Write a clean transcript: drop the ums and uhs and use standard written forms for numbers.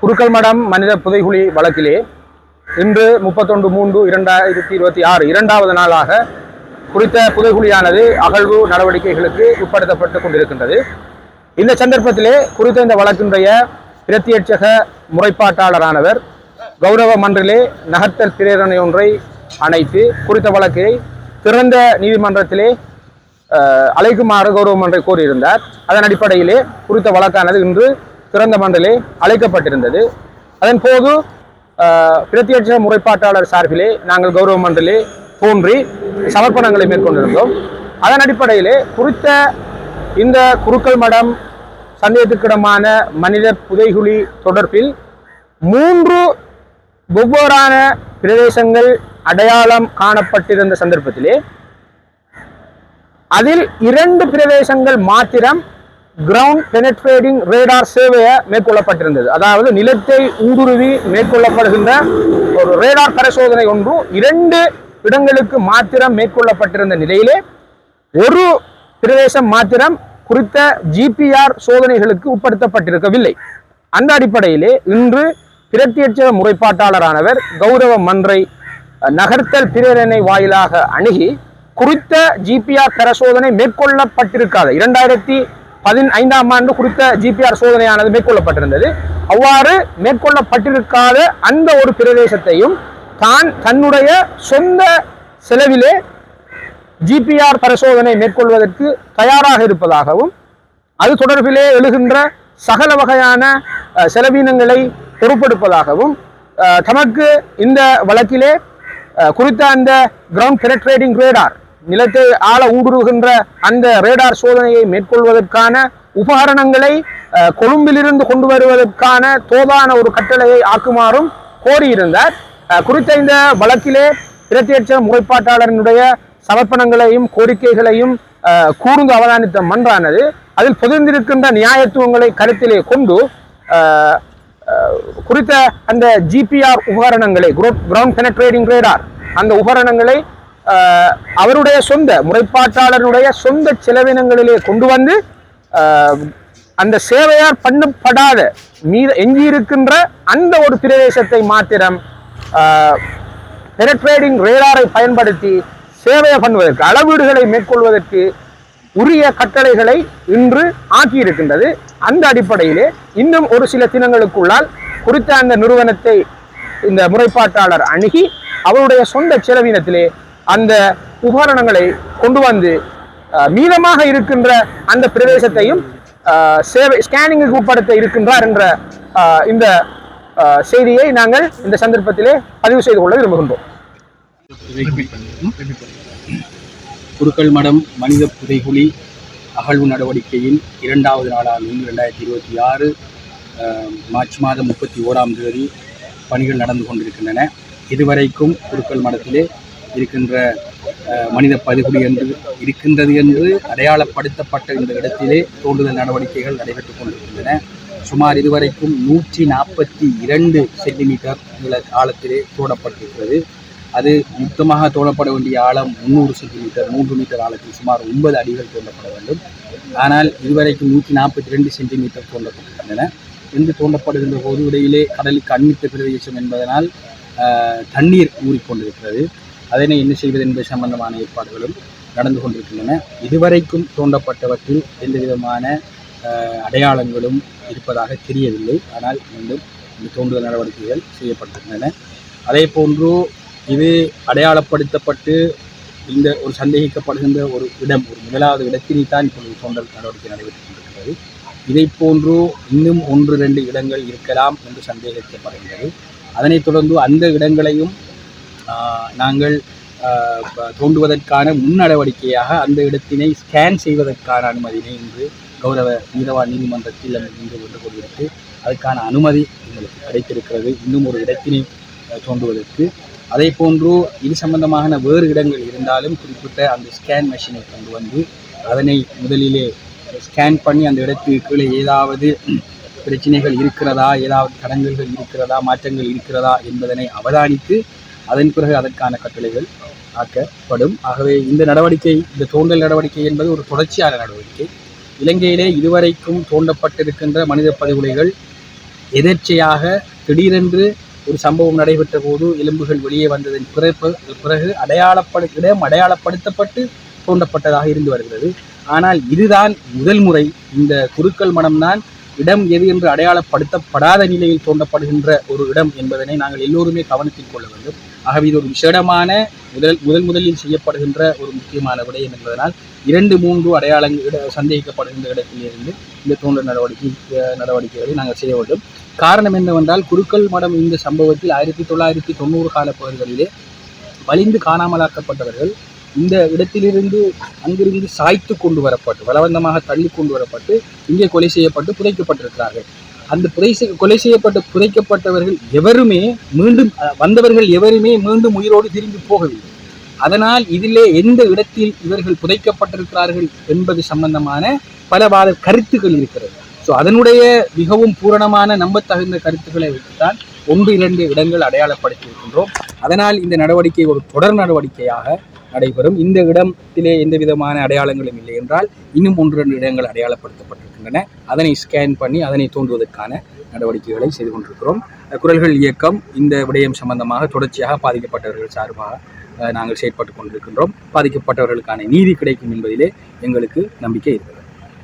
குருக்கள் மடம் மனித புதைகுழி வழக்கிலே இன்று 31/3/2026 இரண்டாவது நாளாக குறித்த புதைகுழியானது அகழ்வு நடவடிக்கைகளுக்கு உட்படுத்தப்பட்டுக் கொண்டிருக்கின்றது. இந்த சந்தர்ப்பத்திலே குறித்த இந்த வழக்கினுடைய பிரத்யட்சக முறைப்பாட்டாளரானவர் கௌரவ மன்றிலே நகர்த்தல் பிரேரணை ஒன்றை அணைத்து குறித்த வழக்கை திறந்த நீதிமன்றத்திலே அழைக்குமாறு கௌரவ மன்றை கோரியிருந்தார். அதன் அடிப்படையிலே குறித்த வழக்கானது இன்று திறந்த மன்றிலே அழைக்கப்பட்டிருந்தது. அதன் போது பிரத்யட்ச முறைப்பாட்டாளர் சார்பிலே நாங்கள் கௌரவ மன்றிலே தோன்றி சமர்ப்பணங்களை மேற்கொண்டிருந்தோம். அதன் அடிப்படையிலே குறித்த இந்த குருக்கள் மடம் சந்தேகத்துக்கிடமான மனித புதைகுழி தொடர்பில் 3 வெவ்வேறான பிரதேசங்கள் அடையாளம் காணப்பட்டிருந்த சந்தர்ப்பத்திலே அதில் 2 பிரதேசங்கள் மாத்திரம் கிரவுண்ட் பெனட்ரேட்டிங் ரேடார் சேவையை மேற்கொள்ளப்பட்டிருந்தது. அதாவது நிலத்தை ஊடுருவி மேற்கொள்ளப்படுகின்ற ஒரு ரேடார் பரிசோதனை ஒன்று 2 இடங்களுக்கு மாத்திரம் மேற்கொள்ளப்பட்டிருந்த நிலையிலே ஒரு பிரதேசம் மாத்திரம் குறித்த ஜிபிஆர் சோதனைகளுக்கு உட்படுத்தப்பட்டிருக்கவில்லை. அந்த அடிப்படையிலே இன்று பிரத்யட்ச முறைப்பாட்டாளரானவர் கௌரவ மன்றை நகர்த்தல் பிரேரணை வாயிலாக அணுகி குறித்த ஜிபிஆர் பரிசோதனை மேற்கொள்ளப்பட்டிருக்காத 2015ஆம் ஆண்டு குறித்த ஜிபிஆர் சோதனையானது மேற்கொள்ளப்பட்டிருந்தது. அவ்வாறு மேற்கொள்ளப்பட்டிருக்காத அந்த ஒரு பிரதேசத்தையும் தன்னுடைய சொந்த செலவிலே ஜிபிஆர் பரிசோதனை மேற்கொள்வதற்கு தயாராக இருப்பதாகவும் அது தொடர்பிலே எழுகின்ற சகல வகையான செலவினங்களை பொறுப்பெடுப்பதாகவும் தமக்கு இந்த வழக்கிலே குறித்த அந்த கிரவுண்ட் பெனட்ரேட்டிங் ரேடார் நிலத்தை ஆழ ஊடுருவுகின்ற அந்த ரேடார் சோதனையை மேற்கொள்வதற்கான உபகரணங்களை கொழும்பிலிருந்து கொண்டு வருவதற்கான தோதான ஒரு கட்டளையை ஆக்குமாறும் கோரியிருந்தார். குறித்த இந்த வழக்கிலே பிரத்யட்ச முறைப்பாட்டாளரினுடைய சமர்ப்பணங்களையும் கோரிக்கைகளையும் கூர்ந்து அவதானித்த மன்றானது அதில் பொதிந்திருக்கின்ற நியாயத்துவங்களை கருத்திலே கொண்டு குறித்த அந்த ஜிபிஆர் உபகரணங்களை கிரவுண்ட் பெனட்ரேட்டிங் ரேடார் அந்த உபகரணங்களை அவருடைய சொந்த முறைப்பாட்டாளருடைய சொந்த செலவினங்களிலே கொண்டு வந்து அந்த சேவையார் பண்ணப்படாத எஞ்சியிருக்கின்ற அந்த ஒரு பிரதேசத்தை மாத்திரம் பெனட்ரேட்டிங் ரேடாரை பயன்படுத்தி சேவையை பண்ணுவதற்கு அளவீடுகளை மேற்கொள்வதற்கு உரிய கட்டளைகளை இன்று ஆக்கியிருக்கின்றது. அந்த அடிப்படையிலே இன்னும் ஒரு சில தினங்களுக்குள்ளால் குறித்த அந்த நிறுவனத்தை இந்த முறைப்பாட்டாளர் அணுகி அவருடைய சொந்த செலவினத்திலே அந்த உபகரணங்களை கொண்டு வந்து மீதமாக இருக்கின்ற அந்த பிரதேசத்தையும் சேவை ஸ்கேனிங்குக்கு உட்படுத்த இருக்கின்றார் என்ற இந்த செய்தியை நாங்கள் இந்த சந்தர்ப்பத்திலே பதிவு செய்து கொள்ள விரும்புகின்றோம். குருக்கள் மடம் மனித புதைகுழி அகழ்வு நடவடிக்கையின் 2வது நாளான 2026 மார்ச் மாதம் 31ஆம் தேதி பணிகள் நடந்து கொண்டிருக்கின்றன. இதுவரைக்கும் குருக்கள் மடத்திலே இருக்கின்ற மனித புதைகுழி இருக்கின்றது என்று அடையாளப்படுத்தப்பட்ட இந்த இடத்திலே தோண்டுதல் நடவடிக்கைகள் நடைபெற்றுக் கொண்டிருக்கின்றன. சுமார் இதுவரைக்கும் 142 சென்டிமீட்டர் ஆழத்திலே தோண்டப்பட்டிருக்கிறது. அது மொத்தமாக தோண்டப்பட வேண்டிய ஆழம் 300 சென்டிமீட்டர், 3 மீட்டர் ஆழத்தில் சுமார் 9 அடிகள் தோண்டப்பட வேண்டும். ஆனால் இதுவரைக்கும் 142 சென்டிமீட்டர் தோண்டப்பட்டிருக்கின்றன. என்று தோண்டப்படுகின்ற போது இடையிலே கடலுக்கு அண்மித்த பிரதேசம் என்பதனால் தண்ணீர் ஊறிக்கொண்டிருக்கிறது. அதனை என்ன செய்வது என்பது சம்பந்தமான ஏற்பாடுகளும் நடந்து கொண்டிருக்கின்றன. இதுவரைக்கும் தோண்டப்பட்டவற்றில் எந்த விதமான அடையாளங்களும் இருப்பதாக தெரியவில்லை. ஆனால் மீண்டும் இந்த தோண்டுதல் நடவடிக்கைகள் செய்யப்பட்டிருக்கின்றன. அதே போன்று இது அடையாளப்படுத்தப்பட்டு இந்த ஒரு சந்தேகிக்கப்படுகின்ற ஒரு இடம், ஒரு முதலாவது இடத்தினை தான் இப்பொழுது தோண்டல் நடவடிக்கை நடைபெற்றுக் கொண்டிருக்கிறது. இதை போன்று இன்னும் 1-2 இடங்கள் இருக்கலாம் என்று சந்தேகிக்கப்படுகின்றது. அதனைத் தொடர்ந்து அந்த இடங்களையும் நாங்கள் தோண்டுவதற்கான முன் நடவடிக்கையாக அந்த இடத்தினை ஸ்கேன் செய்வதற்கான அனுமதியினை இன்று கௌரவ நீதவான் நீதிமன்றத்தில் இன்று கொண்டு கொண்டிருக்கு. அதுக்கான அனுமதி எங்களுக்கு கிடைத்திருக்கிறது இன்னும் ஒரு இடத்தினை தோண்டுவதற்கு. அதே போன்று இது சம்பந்தமான வேறு இடங்கள் இருந்தாலும் குறிப்பிட்ட அந்த ஸ்கேன் மெஷினை கொண்டு வந்து அதனை முதலிலே ஸ்கேன் பண்ணி அந்த இடத்துக்கு கீழே ஏதாவது பிரச்சனைகள் இருக்கிறதா, ஏதாவது தடங்கல்கள் இருக்கிறதா, மாற்றங்கள் இருக்கிறதா என்பதனை அவதானித்து அதன் பிறகு அதற்கான கட்டளைகள் ஆக்கப்படும். ஆகவே இந்த நடவடிக்கை, இந்த தோண்டல் நடவடிக்கை என்பது ஒரு தொடர்ச்சியான நடவடிக்கை. இலங்கையிலே இதுவரைக்கும் தோண்டப்பட்டிருக்கின்ற மனித புதைகுழிகள் எதர்ச்சையாக திடீரென்று ஒரு சம்பவம் நடைபெற்ற போது எலும்புகள் வெளியே வந்ததன் பிறகு அடையாளப்படுத்தப்பட்டு தோண்டப்பட்டதாக இருந்து வருகிறது. ஆனால் இதுதான் முதல் முறை. இந்த குருக்கள் மடம்தான் இடம் எது என்று அடையாளப்படுத்தப்படாத நிலையில் தோண்டப்படுகின்ற ஒரு இடம் என்பதனை நாங்கள் எல்லோருமே கவனத்தில் கொள்ள வேண்டும். ஆகவே இது ஒரு விசேடமான முதலில் செய்யப்படுகின்ற ஒரு முக்கியமான விடயம் என்பதனால் 2-3 அடையாளங்கள் சந்தேகிக்கப்படுகின்ற இடத்திலிருந்து இந்த தோண்டல் நடவடிக்கைகளை நாங்கள் செய்ய வேண்டும். காரணம் என்னவென்றால் குருக்கள் மடம் இந்த சம்பவத்தில் 1990 கால பகுதிகளிலே வலிந்து காணாமலாக்கப்பட்டவர்கள் இந்த இடத்திலிருந்து அங்கிருந்து சாய்த்து கொண்டு வரப்பட்டு பலவந்தமாக தள்ளி கொண்டு வரப்பட்டு இங்கே கொலை செய்யப்பட்டு புதைக்கப்பட்டிருக்கிறார்கள். அந்த கொலை செய்யப்பட்டு புதைக்கப்பட்டவர்கள் எவருமே மீண்டும் உயிரோடு திரும்பி போகவில்லை. அதனால் இதிலே எந்த இடத்தில் இவர்கள் புதைக்கப்பட்டிருக்கிறார்கள் என்பது சம்பந்தமான பல வாத கருத்துக்கள் இருக்கிறது. அதனுடைய மிகவும் பூரணமான நம்பத்தகுந்த கருத்துக்களை வைத்துத்தான் 1-2 இடங்கள் அடையாளப்படுத்தி இருக்கின்றோம். அதனால் இந்த நடவடிக்கை ஒரு தொடர் நடவடிக்கையாக நடைபெறும். இந்த இடத்திலே எந்த விதமான அடையாளங்களும் இல்லை என்றால் இன்னும் 1-2 இடங்கள் அடையாளப்படுத்தப்பட்டிருக்கின்றன. அதனை ஸ்கேன் பண்ணி அதனை தோன்றுவதற்கான நடவடிக்கைகளை செய்து கொண்டிருக்கிறோம். குரல்கள் இயக்கம் இந்த விடயம் சம்பந்தமாக தொடர்ச்சியாக பாதிக்கப்பட்டவர்கள் சார்பாக நாங்கள் செயற்பட்டு கொண்டிருக்கின்றோம். பாதிக்கப்பட்டவர்களுக்கான நீதி கிடைக்கும் என்பதிலே எங்களுக்கு நம்பிக்கை இருக்கிறது.